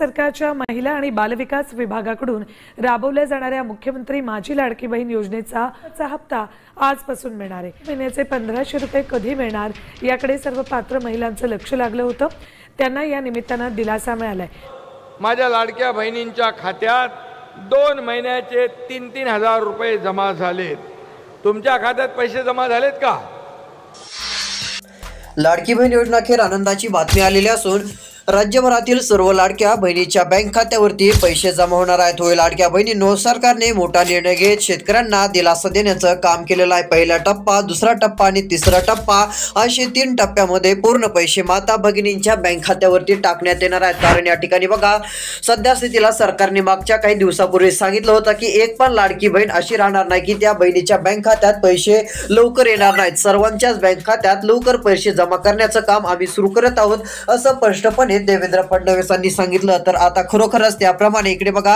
सरकारच्या महिला आणि बालविकास विभागाकडून राबवल्या जाणाऱ्या मुख्यमंत्री माझी लाडकी बहीण योजनेचा हप्ता आजपासून मिळणार आहे। महिन्याचे 1500 रुपये कधी मिळणार याकडे सर्व पात्र महिलांचं लक्ष लागलं होतं। त्यांना या निमित्तानं दिलासा मिळालाय। माझ्या लाडक्या बहिणींच्या खात्यात 2 महिन्याचे 3-3 हजार रुपये जमा झालेत। तुमच्या खात्यात पैसे जमा झालेत का? लाडकी बहीण योजना अखेर आनंदाची बातमी आलेली असून राज्यभरातील सर्व लाडक्या बहिणीच्या बँक खात्यावरती पैसे जमा होणार आहेत। होय लाडक्या बहिणींनो, सरकारने मोठा निर्णय घेत शेतकऱ्यांना दिलासा देण्याचं काम केलेलं आहे। पहिला टप्पा, दुसरा टप्पा आणि तिसरा टप्पा असे 3 टप्प्यामध्ये पूर्ण पैसे माता भगिनींच्या बँक खात्यावरती टाकण्यात येणार आहेत। कारण या ठिकाणी बघा, सध्या स्थितीला सरकारने मागच्या काही दिवसापूर्वी सांगितलं होतं की एक पण लाडकी बहीण अशी राहणार नाही की त्या बहिणीच्या बँक खात्यात पैसे लवकर येणार नाहीत। सर्वांच्याच बँक खात्यात लवकर पैसे जमा करण्याचं काम आम्ही सुरू करत आहोत, असं स्पष्टपणे देवेंद्र फडणवीसांनी सांगितलं। तर आता खरोखरच त्याप्रमाणे इकडे बघा,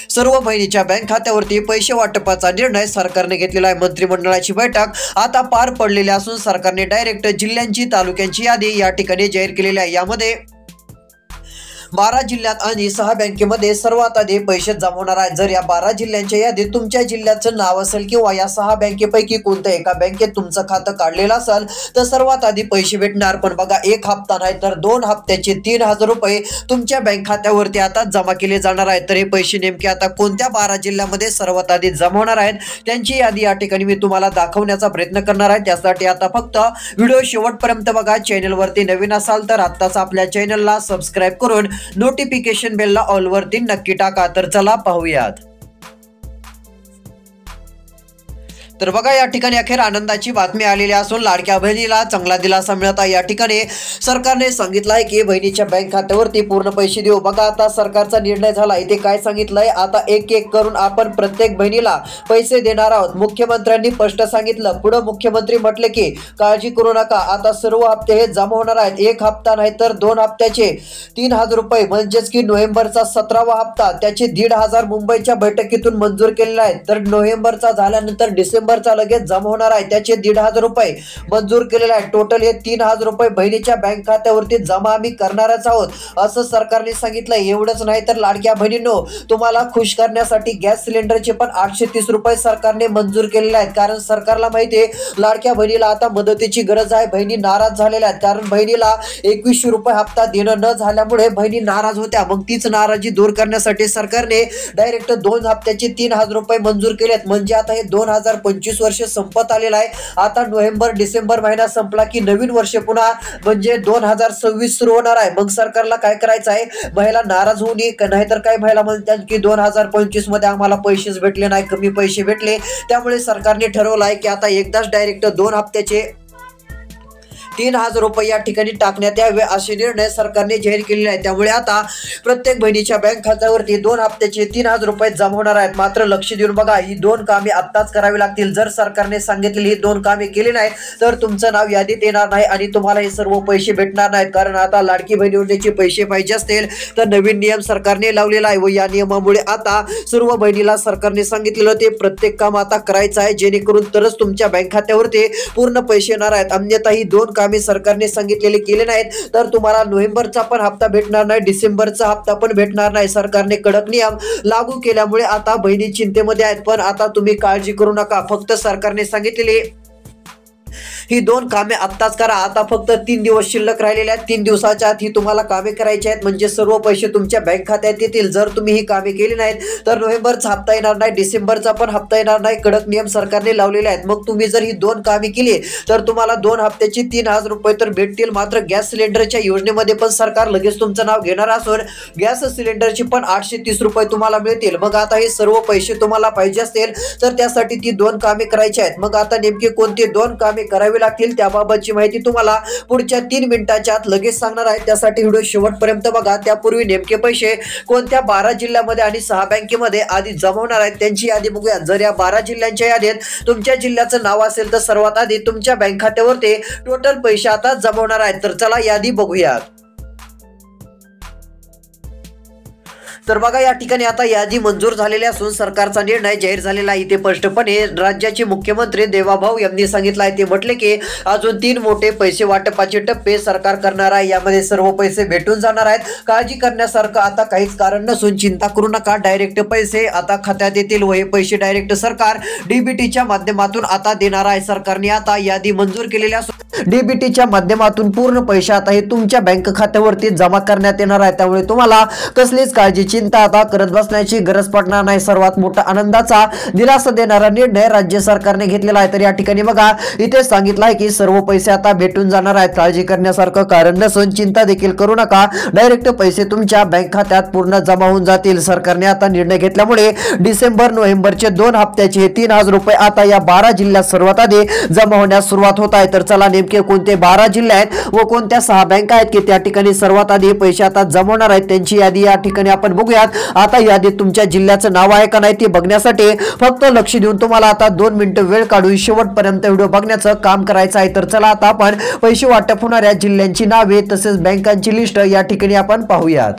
सर्व बहिणीच्या बँक खात्यावरती पैसे वाटपाचा निर्णय सरकारने घेतलेला आहे। मंत्रिमंडळाची बैठक आता पार पडलेली असून सरकारने डायरेक्ट जिल्ह्यांची, तालुक्यांची यादी या ठिकाणी जाहीर केलेली आहे। यामध्ये 12 जिल्ह्यात आणि 6 बँकेमध्ये सर्वात आधी पैसे जमा होणार आहेत। जर या 12 जिल्ह्यांच्या यादीत तुमच्या जिल्ह्याचं नाव असेल किंवा या 6 बँकेपैकी कोणत्या एका बँकेत तुमचं खातं काढलेलं असेल तर सर्वात आधी पैसे भेटणार। पण बघा, एक हप्ता नाही तर 2 हप्त्याचे 3000 रुपये तुमच्या बँक खात्यावरती आता जमा केले जाणार आहेत। तर हे पैसे नेमके आता कोणत्या 12 जिल्ह्यामध्ये सर्वात आधी जमा होणार आहेत त्यांची यादी या ठिकाणी मी तुम्हाला दाखवण्याचा प्रयत्न करणार आहे। त्यासाठी आता फक्त व्हिडिओ शेवटपर्यंत बघा। चॅनलवरती नवीन असाल तर आत्ताच आपल्या चॅनलला सबस्क्राइब करून नोटिफिकेशन बेलला ऑल वरती नक्की टाका। तर चला पाहूयात। तर बघा, या ठिकाणी अखेर आनंदाची बातमी आलेली असून लाडक्या बहिणीला चांगला दिलासा मिळत आहे। या ठिकाणी सरकारने सांगितलं आहे की बहिणीच्या बँक खात्यावरती पूर्ण पैसे देऊ। बघा, आता सरकारचा निर्णय झाला। इथे काय सांगितलंय, आता एक एक करून आपण प्रत्येक बहिणीला पैसे देणार आहोत। मुख्यमंत्र्यांनी स्पष्ट सांगितलं। पुढे मुख्यमंत्री म्हटले की काळजी करू नका, आता सर्व हप्ते हे जमा होणार आहेत। एक हप्ता नाही तर 2 हप्त्याचे 3000 रुपये म्हणजेच की नोव्हेंबरचा 17वा हप्ता त्याचे 1500 मुंबईच्या बैठकीतून मंजूर केलेले आहेत। तर नोव्हेंबरचा झाल्यानंतर डिसेंबरचा लगेच जमा होणार आहे त्याचे 1500 रुपये मंजूर केलेले आहे। टोटल हे 3000 रुपये बहिणीच्या बँक खात्यावरती जमा आम्ही करणारच आहोत, असं सरकारने सांगितलंय। एवढंच नाही तर लाडक्या बहिणींनो, तुम्हाला खुश करण्यासाठी गॅस सिलेंडरचे पण 830 रुपये सरकारने मंजूर केलेले आहेत। कारण सरकारला माहिती आहे लाडक्या बहिणीला आता मदतीची गरज आहे। बहिणी नाराज झालेल्या आहेत, कारण बहिणीला 2100 रुपये हप्ता देणं न झाल्यामुळे बहिणी नाराज होत्या। मग तीच नाराजी दूर करण्यासाठी सरकारने डायरेक्ट 2 हप्त्याचे 3000 रुपये मंजूर केलेत। म्हणजे आता हे 2025 वर्ष संपत आलेला आहे। आता नोव्हेंबर डिसेंबर महिना संपला की नवीन वर्ष पुन्हा म्हणजे 2026 सुरू होणार आहे। मग सरकारला काय करायचं आहे, महिला नाराज होऊ नये, नाहीतर काय महिला म्हणतात की 2025 मध्ये आम्हाला पैसेच भेटले नाही, कमी पैसे भेटले। त्यामुळे सरकारने ठरवलं आहे की आता एकदाच डायरेक्ट 2 हप्त्याचे 3000 रुपये या ठिकाणी टाकण्यात यावे, असे निर्णय सरकारने जाहीर केलेले आहे। त्यामुळे आता प्रत्येक बहिणीच्या बँक खात्यावरती 2 हप्त्याचे 3000 रुपये जमा होणार आहेत। मात्र लक्ष देऊन बघा, ही 2 कामे आत्ताच करावी लागतील। जर सरकारने सांगितलेली ही 2 कामे केली नाही तर तुमचं नाव यादीत येणार नाही आणि तुम्हाला हे सर्व पैसे भेटणार नाहीत। कारण आता लाडकी बहीण योजनेचे पैसे पाहिजे असतील तर नवीन नियम सरकारने लावलेला आहे व या नियमामुळे आता सर्व बहिणीला सरकारने सांगितलेलं ते प्रत्येक काम आता करायचं आहे, जेणेकरून तरच तुमच्या बँक खात्यावरती पूर्ण पैसे येणार आहेत। अन्यथा ही 2 कामे सरकारने सांगितलेले केले नाहीत तर तुम्हाला नोव्हेंबरचा पण हप्ता भेटणार नाही, डिसेंबरचा हप्ता पण भेटणार नाही। सरकारने कडक नियम लागू केल्यामुळे आता बहिणी चिंतेमध्ये आहेत। पण आता तुम्ही काळजी करू नका, फक्त सरकारने सांगितलेले ही 2 कामे आत्ताच करा। आता फक्त 3 दिवस शिल्लक राहिलेले आहेत। 3 दिवसाच्या आत ही तुम्हाला कामे करायची आहेत, म्हणजे सर्व पैसे तुमच्या बँक खात्यात येतील। जर तुम्ही ही कामे केली नाहीत तर नोव्हेंबरचा हप्ता येणार नाही, डिसेंबरचा पण हप्ता येणार नाही। कडक नियम सरकारने लावलेले आहेत। मग तुम्ही जर ही 2 कामे केली तर तुम्हाला 2 हप्त्याची 3000 रुपये तर भेटतील। मात्र गॅस सिलेंडरच्या योजनेमध्ये पण सरकार लगेच तुमचं नाव घेणार असून गॅस सिलेंडरची पण 830 रुपये तुम्हाला मिळतील। मग आता हे सर्व पैसे तुम्हाला पाहिजे असतील तर त्यासाठी ती 2 कामे करायची आहेत। मग आता नेमके कोणते 2 कामे करावी लागतील त्याबाबतची माहिती तुम्हाला पुढच्या 3 मिनिटाच्या आत लगेच सांगणार आहे। त्यासाठी व्हिडिओ शेवटपर्यंत बघा। त्यापूर्वी नेमके पैसे कोणत्या 12 जिल्ह्यामध्ये आणि 6 बँकेमध्ये आधी जमा होणार आहेत त्यांची यादी बघूया। जर या 12 जिल्ह्यांच्या यादीत तुमच्या जिल्ह्याचं नाव असेल तर सर्वात आधी तुमच्या बँक खात्यावरती टोटल पैसे आता जमा होणार आहेत। तर चला यादी बघूया। तर बघा या ठिकाणी आता यादी मंजूर झालेली असून सरकारचा निर्णय जाहीर झालेला आहे. इथे स्पष्टपणे राज्याचे मुख्यमंत्री देवाभाऊ यांनी सांगितलं आहे. ते म्हटले की अजून 3 मोठे पैसे वाटपाचे टप्पे सरकार करणार आहे. यामध्ये सर्व पैसे भेटून जाणार आहेत. काळजी करण्यासारखं आता काहीच कारण नसून चिंता करू नका. डायरेक्ट पैसे आता खात्यात येतील व हे पैसे डायरेक्ट सरकार डीबीटीच्या माध्यमातून आता देणार आहे. सरकारने आता यादी मंजूर केलेली असून डीबीटीच्या माध्यमातून पूर्ण पैसे आता हे तुमच्या बँक खात्यावरती जमा करण्यात येणार आहे. त्यामुळे तुम्हाला कसलीच काळजी चिंता आता करत बसण्याची गरज पडणार नाही. सर्वात मोठा आनंदाचा दिलासा देणारा निर्णय राज्य सरकारने घेतलेला आहे. तर या ठिकाणी बघा इथे सांगितलं आहे की सर्व पैसे आता भेटून जाणार आहेत. काळजी करण्यासारखं कारण नसून चिंता देखील करू नका. डायरेक्ट पैसे तुमच्या बँक खात्यात पूर्ण जमा होऊन जातील. सरकारने आता निर्णय घेतल्यामुळे डिसेंबर नोव्हेंबरचे 2 हप्त्याचे 3,000 रुपये आता या 12 जिल्ह्यात सर्वात आधी जमा होण्यास सुरुवात होत आहे. तर चला नेमके कोणते 12 जिल्हे आहेत व कोणत्या 6 बँका आहेत की त्या ठिकाणी सर्वात आधी पैसे आता जमा होणार आहेत त्यांची यादी या ठिकाणी आपण बघूयात. आता यादीत तुमच्या जिल्ह्याचं नाव आहे का नाही ते बघण्यासाठी फक्त लक्ष देऊन तुम्हाला आता 2 मिनिटं वेळ काढून शेवटपर्यंत व्हिडिओ बघण्याचं काम करायचं आहे. तर चला आता आपण पैसे वाटप होणाऱ्या जिल्ह्यांची नावे तसेच बँकांची लिस्ट या ठिकाणी आपण पाहूयात.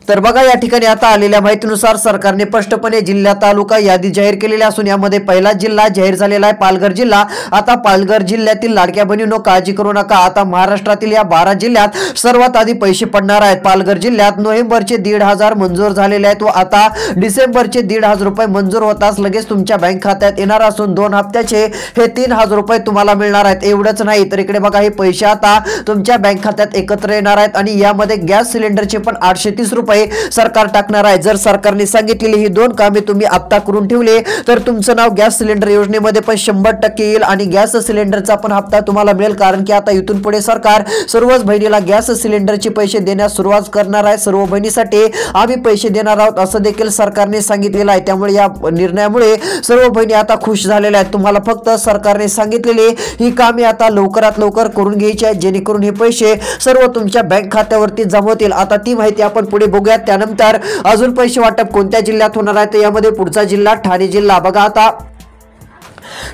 तर बघा या ठिकाणी आता आलेल्या माहितीनुसार सरकारने स्पष्टपणे जिल्हा तालुका यादी जाहीर केलेली असून यामध्ये पहिला जिल्हा जाहीर झालेला आहे पालघर जिल्हा. आता पालघर जिल्ह्यातील लाडक्या बहिणींनो काळजी करू नका. आता महाराष्ट्रातील या 12 जिल्ह्यात सर्वात आधी पैसे पडणार आहेत. पालघर जिल्ह्यात नोव्हेंबरचे 1,500 मंजूर झालेले आहेत व आता डिसेंबरचे 1,500 रुपये मंजूर होताच लगेच तुमच्या बँक खात्यात येणार असून 2 हप्त्याचे हे 3,000 रुपये तुम्हाला मिळणार आहेत. एवढंच नाही तर इकडे बघा हे पैसे आता तुमच्या बँक खात्यात एकत्र येणार आहेत आणि यामध्ये गॅस सिलेंडरचे पण 830 रुपये सरकार टाकणार आहे. जर सरकारने सांगितलेली ही 2 कामे तुम्ही आता करून ठेवले तर तुमचं नाव गॅस सिलेंडर योजनेमध्ये पण 100% येईल आणि गॅस सिलेंडरचा पण हप्ता तुम्हाला मिळेल. कारण की आता इथून पुढे सरकार सर्वच बहिणीला गॅस सिलेंडरचे पैसे देण्यास सुरुवात करणार आहे. सर्व बहिणीसाठी आम्ही पैसे देणार आहोत असं देखील सरकारने सांगितलेलं आहे. त्यामुळे या निर्णयामुळे सर्व बहिणी आता खुश झालेल्या आहेत. तुम्हाला फक्त सरकारने सांगितलेली ही कामे आता लवकरात लवकर करून घ्यायची आहेत जेणेकरून हे पैसे सर्व तुमच्या बँक खात्यावरती जमा होतील. आता ती माहिती आपण पुढे बघूया. त्यानंतर अजून पैसे वाटप कोणत्या जिल्ह्यात होणार आहे तर यामध्ये पुढचा जिल्हा ठाणे जिल्हा. बघा आता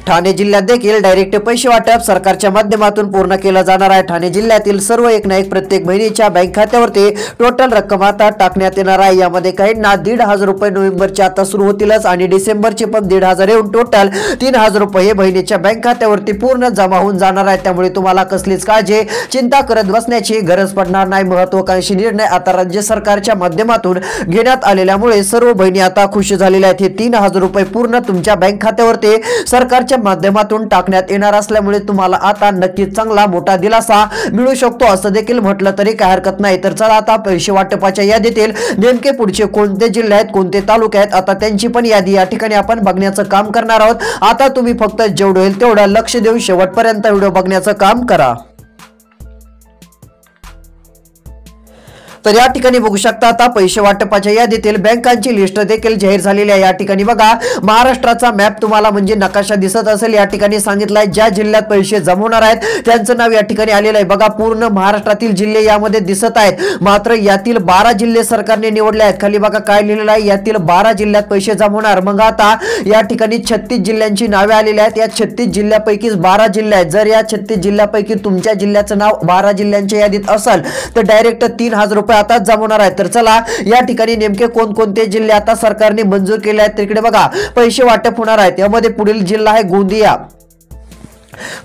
ठाणे जिल्ह्यात देखील डायरेक्ट पैसे वाटप सरकारच्या माध्यमातून पूर्ण केलं जाणार आहे. ठाणे जिल्ह्यातील सर्व एक ना एक प्रत्येक बहिणीच्या बँक खात्यावरती टोटल रक्कम आता टाकण्यात येणार आहे. यामध्ये काहींना 1,500 रुपये नोव्हेंबरचे आता सुरू होतीलच आणि डिसेंबरचे पण 1,500 येऊन टोटल 3,000 रुपये बहिणीच्या बँक खात्यावरती पूर्ण जमा होऊन जाणार आहे. त्यामुळे तुम्हाला कसलीच काळजी चिंता करत बसण्याची गरज पडणार नाही. महत्त्वाकांक्षी निर्णय आता राज्य सरकारच्या माध्यमातून घेण्यात आलेल्यामुळे सर्व बहिणी आता खुश झालेल्या आहेत. हे 3,000 रुपये पूर्ण तुमच्या बँक खात्यावरती सरकारच्या माध्यमातून टाकण्यात येणार असल्यामुळे तुम्हाला आता नक्कीच चांगला मोठा दिलासा मिळू शकतो असं देखील म्हटलं तरी काय हरकत नाही. तर चला आता पैसे वाटपाच्या यादीतील नेमके पुढचे कोणते जिल्हे आहेत कोणते तालुके आहेत आता त्यांची पण यादी या ठिकाणी आपण बघण्याचं काम करणार आहोत. आता तुम्ही फक्त जेवढं होईल तेवढं लक्ष देऊन शेवटपर्यंत व्हिडिओ बघण्याचं काम करा. तर या ठिकाणी बघू शकता आता पैसे वाटपाच्या यादीतील बँकांची लिस्ट देखील जाहीर झालेली आहे. या ठिकाणी बघा महाराष्ट्राचा मॅप तुम्हाला म्हणजे नकाशा दिसत असेल. या ठिकाणी सांगितलं आहे ज्या जिल्ह्यात पैसे जमा होणार आहेत त्यांचं नाव या ठिकाणी आलेलं आहे. बघा पूर्ण महाराष्ट्रातील जिल्हे यामध्ये दिसत आहेत. मात्र यातील 12 जिल्हे सरकारने निवडले आहेत. खाली बघा काय लिहिलेलं आहे यातील 12 जिल्ह्यात पैसे जमा होणार. मग आता या ठिकाणी 36 जिल्ह्यांची नावे आलेली आहेत. या 36 जिल्ह्यापैकी 12 जिल्हे आहेत. जर या 36 जिल्ह्यापैकी तुमच्या जिल्ह्याचं नाव 12 जिल्ह्यांच्या यादीत असेल तर डायरेक्ट 3,000 रुपये आता जमा होणार आहे. तर चला या ठिकाणी नेमके कोणकोणते जिल्हे आता सरकारने मंजूर केले आहेत तिकडे बघा पैसे वाटप होणार आहेत. यामध्ये पुढील जिल्हा आहे गोंदिया.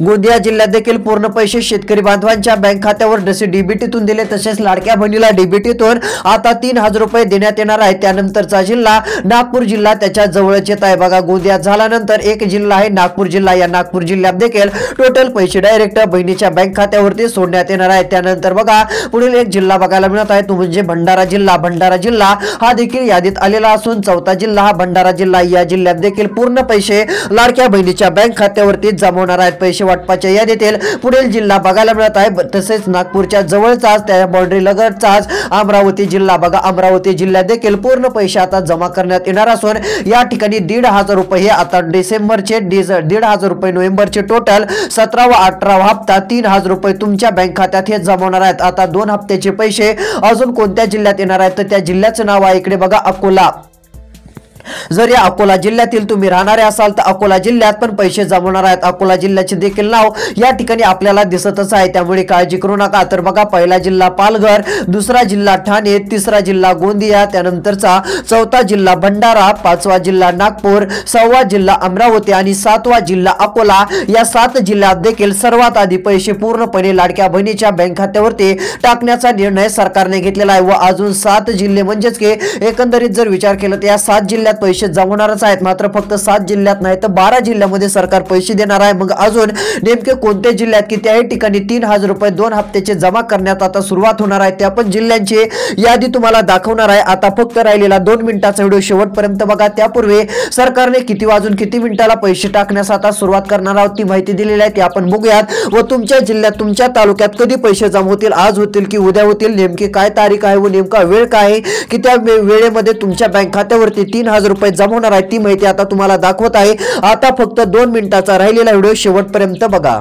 गोंदिया जिल्ह्यात देखील पूर्ण पैसे शेतकरी बांधवांच्या बँक खात्यावर जसे डीबीटीतून दिले तसेच लाडक्या बहिणीला डीबीटीतून आता 3,000 रुपये देण्यात येणार आहे. त्यानंतरचा जिल्हा नागपूर जिल्हा त्याच्या जवळच येत आहे. बघा गोंदिया झाल्यानंतर एक जिल्हा आहे नागपूर जिल्हा. या नागपूर जिल्ह्यात देखील टोटल पैसे डायरेक्ट बहिणीच्या बँक खात्यावरती सोडण्यात येणार आहे. त्यानंतर बघा पुढील एक जिल्हा बघायला मिळत आहे तो म्हणजे भंडारा जिल्हा. भंडारा जिल्हा हा देखील यादीत आलेला असून 4था जिल्हा हा भंडारा जिल्हा. या जिल्ह्यात देखील पूर्ण पैसे लाडक्या बहिणीच्या बँक खात्यावरती जमा होणार आहेत. पैसे वाटपाच्या यादीतील पुढील जिल्हा बघायला मिळत आहे तसेच नागपूरच्या जवळचाच त्या बाउंड्री लगतचाच अमरावती जिल्हा. बघा अमरावती जिल्ह्यात देखील पूर्ण पैसे आता जमा करण्यात येणार असून या ठिकाणी 1,500 रुपये आता डिसेंबरचे 1,500 रुपये नोव्हेंबरचे टोटल 17 व 18 हप्ता 3,000 रुपये तुमच्या बँक खात्यात हे जमा होणार आहेत. आता 2 हप्त्याचे पैसे अजून कोणत्या जिल्ह्यात येणार आहेत तर त्या जिल्ह्याचं नाव आहे इकडे बघा अकोला. जर या अकोला जिल्ह्यातील तुम्ही राहणारे असाल तर अकोला जिल्ह्यात पण पैसे जमवणार आहेत. अकोला जिल्ह्याचे देखील नाव या ठिकाणी आपल्याला दिसतच आहे, त्यामुळे काळजी करू नका. तर बघा, पहिला जिल्हा पालघर, दुसरा जिल्हा ठाणे, तिसरा जिल्हा गोंदिया, त्यानंतरचा चौथा जिल्हा भंडारा, पाचवा जिल्हा नागपूर, सहावा जिल्हा अमरावती आणि सातवा जिल्हा अकोला. या 7 जिल्ह्यात देखील सर्वात आधी पैसे पूर्णपणे लाडक्या बहिणीच्या बँक खात्यावरती टाकण्याचा निर्णय सरकारने घेतलेला आहे. व अजून 7 जिल्हे म्हणजेच की एकंदरीत जर विचार केला तर या 7 जिल्ह्यात पैसे जमवणारच आहेत. मात्र फक्त 7 जिल्ह्यात नाही तर 12 जिल्ह्यामध्ये सरकार पैसे देणार आहे. मग अजून नेमके कोणत्या जिल्ह्यात की त्याही ठिकाणी 3000 रुपये 2 हप्त्याचे जमा करण्यात आता सुरुवात होणार आहे, त्या पण जिल्ह्यांची यादी तुम्हाला दाखवणार आहे. आता फक्त राहिलेला 2 मिनिटाचा व्हिडिओ शेवटपर्यंत बघा. त्यापूर्वी सरकारने किती वाजून किती मिनिटाला पैसे टाकण्यास आता सुरुवात करणार आहोत ती माहिती दिलेली आहे, ती आपण बघूयात. व तुमच्या जिल्ह्यात तुमच्या तालुक्यात कधी पैसे जमा होतील, आज होतील की उद्या होतील, नेमकी काय तारीख आहे व नेमका वेळ काय आहे की त्या वेळेमध्ये तुमच्या बँक खात्यावरती 3000 रुपये जमा होणार आहे ती माहिती आता तुम्हाला दाखवत आहे. आता फक्त 2 मिनिटाचा राहिलेला व्हिडिओ शेवटपर्यंत बघा.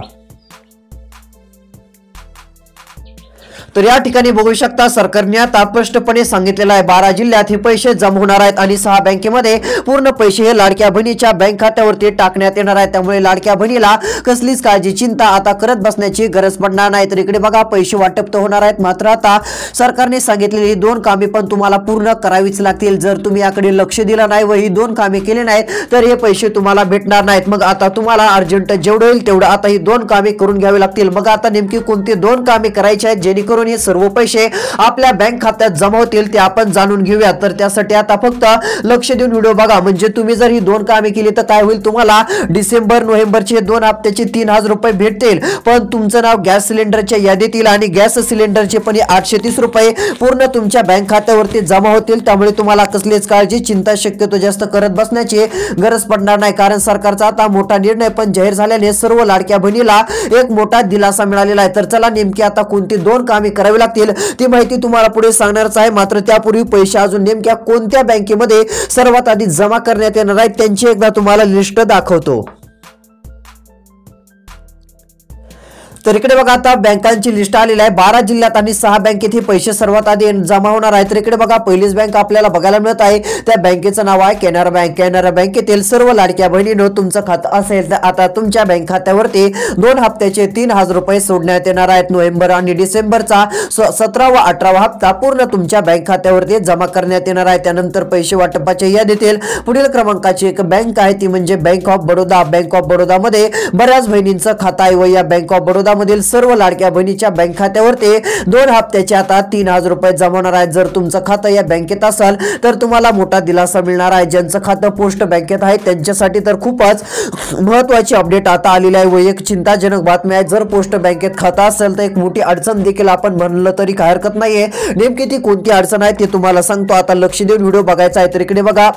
तर या ठिकाणी बघू शकता, सरकारने आता स्पष्टपणे सांगितलेलं आहे 12 जिल्ह्यात हे पैसे जमा होणार आहेत आणि 6 बँकेमध्ये पूर्ण पैसे हे लाडक्या बहिणीच्या बँक खात्यावरती टाकण्यात येणार आहे. त्यामुळे लाडक्या बहिणीला कसलीच काळजी चिंता आता करत बसण्याची गरज पडणार नाही. तर इकडे बघा, पैसे वाटप तर होणार आहेत, मात्र आता सरकारने सांगितलेली 2 कामे पण तुम्हाला पूर्ण करावीच लागतील. जर तुम्ही याकडे लक्ष दिलं नाही व ही 2 कामे केली नाहीत तर हे पैसे तुम्हाला भेटणार नाहीत. मग आता तुम्हाला अर्जंट जेवढं होईल तेवढं आता ही 2 कामे करून घ्यावी लागतील. मग आता नेमकी कोणती 2 कामे करायची आहेत जेणेकरून हे सर्व पैसे आपल्या बँक खात्यात जमा होतील ते आपण जाणून घेऊया. तर त्यासाठी आता फक्त लक्ष देऊन व्हिडिओ बघा. म्हणजे तुम्ही जर ही 2 कामे केली तर काय होईल, तुम्हाला डिसेंबर नोव्हेंबरचे 2 हप्त्याचे 3000 रुपये भेटतील. पण तुमचं नाव गॅस सिलेंडरच्या यादीत येईल आणि गॅस सिलेंडरचे पण 830 रुपये पूर्ण तुमच्या बँक खात्यावरती जमा होतील. त्यामुळे तुम्हाला कसलीच काळजी चिंता शक्यतो जास्त करत बसण्याची गरज पडणार नाही, कारण सरकारचा आता मोठा निर्णय पण जाहीर झाल्याने सर्व लाडक्या बहिणीला एक मोठा दिलासा मिळालेला आहे. तर चला, नेमकी आता कोणती 2 कामे करावी लागतील ती माहिती तुम्हाला पुढे सांगणारच आहे. मात्र त्यापूर्वी पैसे अजून नेमक्या कोणत्या बँकेमध्ये सर्वात आधी जमा करण्यात येणार आहेत त्यांची एकदा तुम्हाला लिस्ट दाखवतो. तर इकडे बघा, आता बँकांची लिस्ट आलेली आहे. 12 जिल्ह्यात आणि 6 बँकेत हे पैसे सर्वात आधी जमा होणार आहेत. तर इकडे बघा, पहिलीच बँक आपल्याला बघायला मिळत आहे, त्या बँकेचं नाव आहे कॅनरा बँक. कॅनरा बँकेतील सर्व लाडक्या बहिणींनो तुमचं खातं असेल तर आता तुमच्या बँक खात्यावरती 2 हप्त्याचे 3000 रुपये सोडण्यात येणार आहेत. नोव्हेंबर आणि डिसेंबरचा 17 व 18 हप्ता पूर्ण तुमच्या बँक खात्यावरती जमा करण्यात येणार आहे. त्यानंतर पैसे वाटपाच्या यादीतील पुढील क्रमांकाची एक बँक आहे ती म्हणजे bank of Baroda. Bank of Baroda मध्ये बऱ्याच बहिणींचं खातं आहे व या बँक ऑफ बडोदा मधील सर्व लाडक्या बहिणीच्या बँक खात्यावरती 2 हप्त्याचे आता 3000 रुपये जमा होणार आहेत. जर तुमचं खातं या बँकेत असेल तर तुम्हाला मोठा दिलासा मिळणार आहे. ज्यांचं खातं पोस्ट बँकेत आहे त्यांच्यासाठी तर खूपच महत्त्वाची अपडेट आता आलेली आहे व एक चिंताजनक बातमी आहे. जर पोस्ट बँकेत खातं असेल तर एक मोठी अडचण देखील आपण म्हणलं तरी काही हरकत नाहीये. नेमकी ती कोणती अडचण आहे ते तुम्हाला सांगतो. आता लक्ष देऊन व्हिडिओ बघायचा आहे. तर इकडे बघा,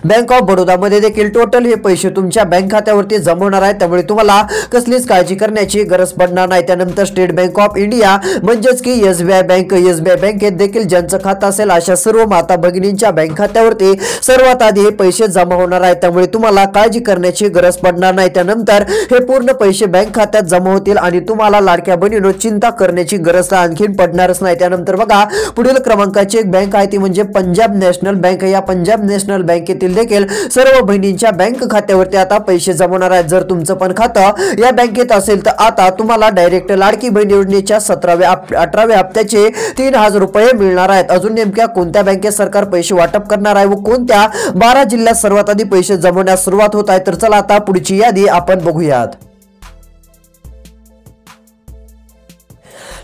बँक ऑफ बडोदा मध्ये देखील टोटल हे पैसे तुमच्या बँक खात्यावरती जमा होणार आहेत. त्यामुळे तुम्हाला कसलीच काळजी करण्याची गरज पडणार नाही. त्यानंतर स्टेट बँक ऑफ इंडिया म्हणजेच की एसबीआय बँक, एसबीआय बँकेत देखील ज्यांचं खातं असेल अशा सर्व माता भगिनींच्या बँक खात्यावरती सर्वात आधी हे पैसे जमा होणार आहेत. त्यामुळे तुम्हाला काळजी करण्याची गरज पडणार नाही. त्यानंतर हे पूर्ण पैसे बँक खात्यात जमा होतील आणि तुम्हाला लाडक्या बहिणींनो चिंता करण्याची गरज आणखीन पडणारच नाही. त्यानंतर बघा, पुढील क्रमांकाची एक बँक आहे ती म्हणजे पंजाब नॅशनल बँक. या पंजाब नॅशनल बँकेतील देखील सर्व बहिणींच्या बँक खात्यावरती आता पैसे जमवणार आहेत. जर तुमचं पण खातं या बँकेत असेल तर आता तुम्हाला डायरेक्ट लाडकी बहीण योजनेच्या 17व्या 18व्या हप्त्याचे 3000 रुपये मिळणार आहेत. अजून नेमक्या कोणत्या बँकेत सरकार पैसे वाटप करणार आहे व कोणत्या 12 जिल्ह्यात सर्वात आधी पैसे जमवण्यास सुरुवात होत आहे, तर चला आता पुढची यादी आपण बघूयात.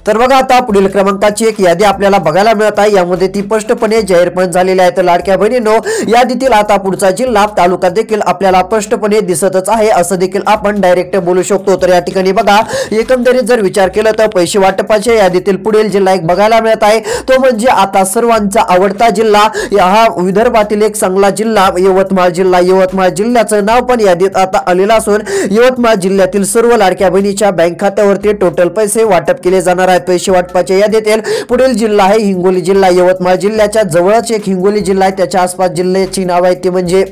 तर बघा, आता पुढील क्रमांकाची एक यादी आपल्याला बघायला मिळत आहे. यामध्ये ती स्पष्टपणे जाहीर पण झालेली आहे. तर लाडक्या बहिणींनो, यादीतील आता पुढचा जिल्हा तालुका देखील आपल्याला स्पष्टपणे दिसतच आहे, असं देखील आपण डायरेक्ट बोलू शकतो. तर या ठिकाणी बघा, एकंदरीत जर विचार केला तर पैसे वाटपाच्या यादीतील पुढील जिल्हा एक बघायला मिळत आहे, तो म्हणजे आता सर्वांचा आवडता जिल्हा, हा विदर्भातील एक चांगला जिल्हा यवतमाळ जिल्हा. यवतमाळ जिल्ह्याचं नाव पण यादीत आता आलेलं असून यवतमाळ जिल्ह्यातील सर्व लाडक्या बहिणीच्या बँक खात्यावरती टोटल पैसे वाटप केले जाणार. पैसे वाटपाच्या यादीतील पुढील जिल्हा आहे हिंगोली जिल्हा. यवतमाळ जिल्ह्याच्या जवळच एक हिंगोली जिल्हा आहे, त्याच्या आसपास जिल्ह्याची नाव आहे ती म्हणजे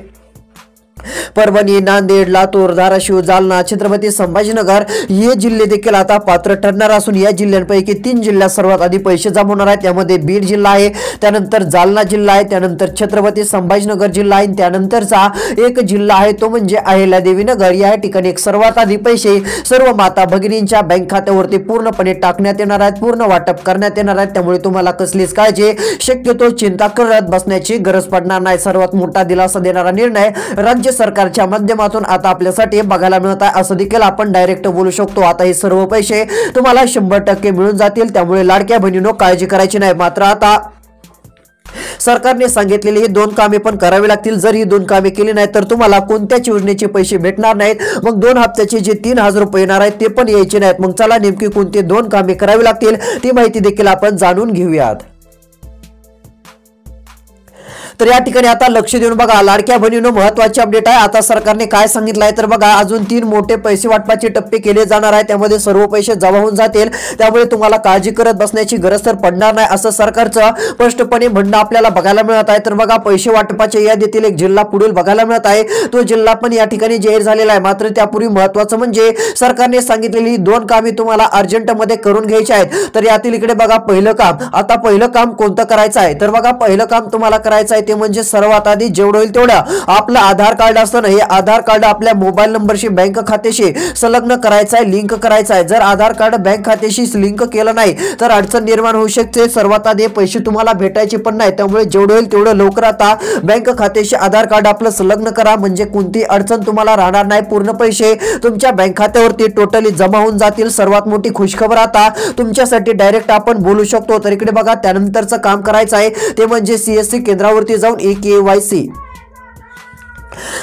परभणी, नांदेड, लातूर, धाराशिव, जालना, छत्रपती संभाजीनगर हे जिल्हे देखील आता पात्र ठरणार असून या जिल्ह्यांपैकी 3 जिल्ह्यात सर्वात आधी पैसे जमा होणार आहेत। त्यामध्ये बीड जिल्हा आहे, त्यानंतर जालना जिल्हा आहे, त्यानंतर छत्रपती संभाजीनगर जिल्हा आहे, त्यानंतरचा एक जिल्हा आहे तो म्हणजे अहिल्यादेवी नगर। या ठिकाणी एक सर्वात आधी पैसे सर्व माता भगिनींच्या बँक खात्यावरती पूर्णपणे टाकण्यात येणार आहेत, पूर्ण वाटप करण्यात येणार आहेत। त्यामुळे तुम्हाला कसलीच काळजी, शक्यतो चिंता करत बसण्याची गरज पडणार नाही। सर्वात मोठा दिलासा देणारा निर्णय राज्य सरकारच्या माध्यमातून आता आपल्यासाठी बघायला मिळत आहे असं देखील आपण डायरेक्ट बोलू शकतो। आता हे सर्व पैसे तुम्हाला 100% मिळून जातील, त्यामुळे लाडक्या बहिणींनो काळजी करायची नाही। मात्र आता सरकारने सांगितलेली ही 2 कामे पण करावी लागतील। जर ही 2 कामे केली नाही तर तुम्हाला कोणत्याच योजनेचे पैसे भेटणार नाहीत। मग 2 हप्त्याचे जे 3000 रुपये येणार आहेत ते पण यायचे नाहीत। मग चला नेमकी कोणती 2 कामे करावी लागतील ती माहिती देखील आपण जाणून घेऊयात। तर या ठिकाणी आता लक्ष देऊन बघा, लाडक्या बहिणींनो महत्त्वाची अपडेट आहे। आता सरकारने काय सांगितलं आहे तर बघा, अजून 3 मोठे पैसे वाटपाचे टप्पे केले जाणार आहेत, त्यामध्ये सर्व पैसे जमा होऊन जातील। त्यामुळे तुम्हाला काळजी करत बसण्याची गरज तर पडणार नाही असं सरकारचं स्पष्टपणे म्हणणं आपल्याला बघायला मिळत आहे। तर बघा, पैसे वाटपाच्या यादीतील एक जिल्हा पुढील बघायला मिळत आहे, तो जिल्हा पण या ठिकाणी जाहीर झालेला आहे। मात्र त्यापूर्वी महत्त्वाचं म्हणजे सरकारने सांगितलेली 2 कामे तुम्हाला अर्जंटमध्ये करून घ्यायची आहेत। तर यातील इकडे बघा, पहिलं काम, आता पहिलं काम कोणतं करायचं आहे तर बघा, पहिलं काम तुम्हाला करायचं आहे ते म्हणजे सर्वात आधी जेवढं होईल तेवढं आपलं आधार कार्ड असतं ना, हे आधार कार्ड आपल्या मोबाईल नंबरशी बँक खात्याशी संलग्न करायचं आहे, लिंक करायचं आहे। जर आधार कार्ड बँक खात्याशी लिंक केलं नाही तर अडचण निर्माण होऊ शकते। सर्वात आधी पैसे तुम्हाला भेटायचे पण नाही, त्यामुळे जेवढं होईल तेवढं लवकर आता बँक खात्याशी आधार कार्ड आपलं संलग्न करा, म्हणजे कोणती अडचण तुम्हाला राहणार नाही। पूर्ण पैसे तुमच्या बँक खात्यावरती टोटली जमा होऊन जातील। सर्वात मोठी खुशखबर आता तुमच्यासाठी डायरेक्ट आपण बोलू शकतो। तर इकडे बघा, त्यानंतरचं काम करायचं आहे ते म्हणजे CSC केंद्रावरती जाऊन EKYC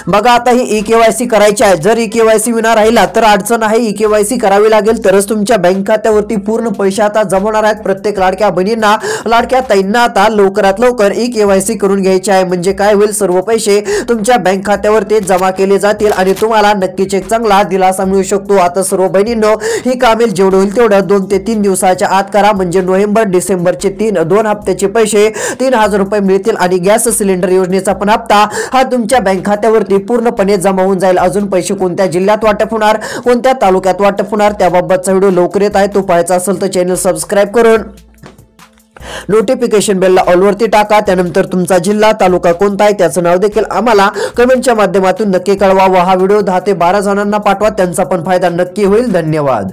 बघा। आता ही EKYC करायची आहे। जर EKYC विना राहिला तर अडचण आहे, EKYC करावी लागेल तरच तुमच्या बँक खात्यावरती पूर्ण पैसे आता जमा होणार आहेत। प्रत्येक लाडक्या बहिणींना, लाडक्या ताईंना आता लवकरात लवकर EKYC करून घ्यायचे आहे, म्हणजे काय होईल, सर्व पैसे तुमच्या बँक खात्यावरती जमा केले जातील आणि तुम्हाला नक्कीच एक चांगला दिलासा मिळू शकतो। आता सर्व बहिणींनो ही कामे जेवढं होईल तेवढं 2 ते 3 दिवसाच्या आत करा, म्हणजे नोव्हेंबर डिसेंबरचे 2 हप्त्याचे पैसे 3000 रुपये मिळतील आणि गॅस सिलेंडर योजनेचा पण हप्ता हा तुमच्या बँक खात्यावरती पूर्णपणे जमा होऊन जाईल। अजून पैसे कोणत्या जिल्ह्यात वाटप होणार, कोणत्या तालुक्यात वाटप होणार त्याबाबतचा व्हिडिओ लवकर येत आहे, तो पाहायचा असेल तर चॅनल सबस्क्राइब करून नोटिफिकेशन बेलला ऑल वरती टाका। त्यानंतर तुमचा जिल्हा, तालुका कोणता आहे त्याचं नाव देखील आम्हाला कमेंटच्या माध्यमातून नक्की कळवा व हा व्हिडिओ 10 ते 12 जणांना पाठवा, त्यांचा पण फायदा नक्की होईल। धन्यवाद।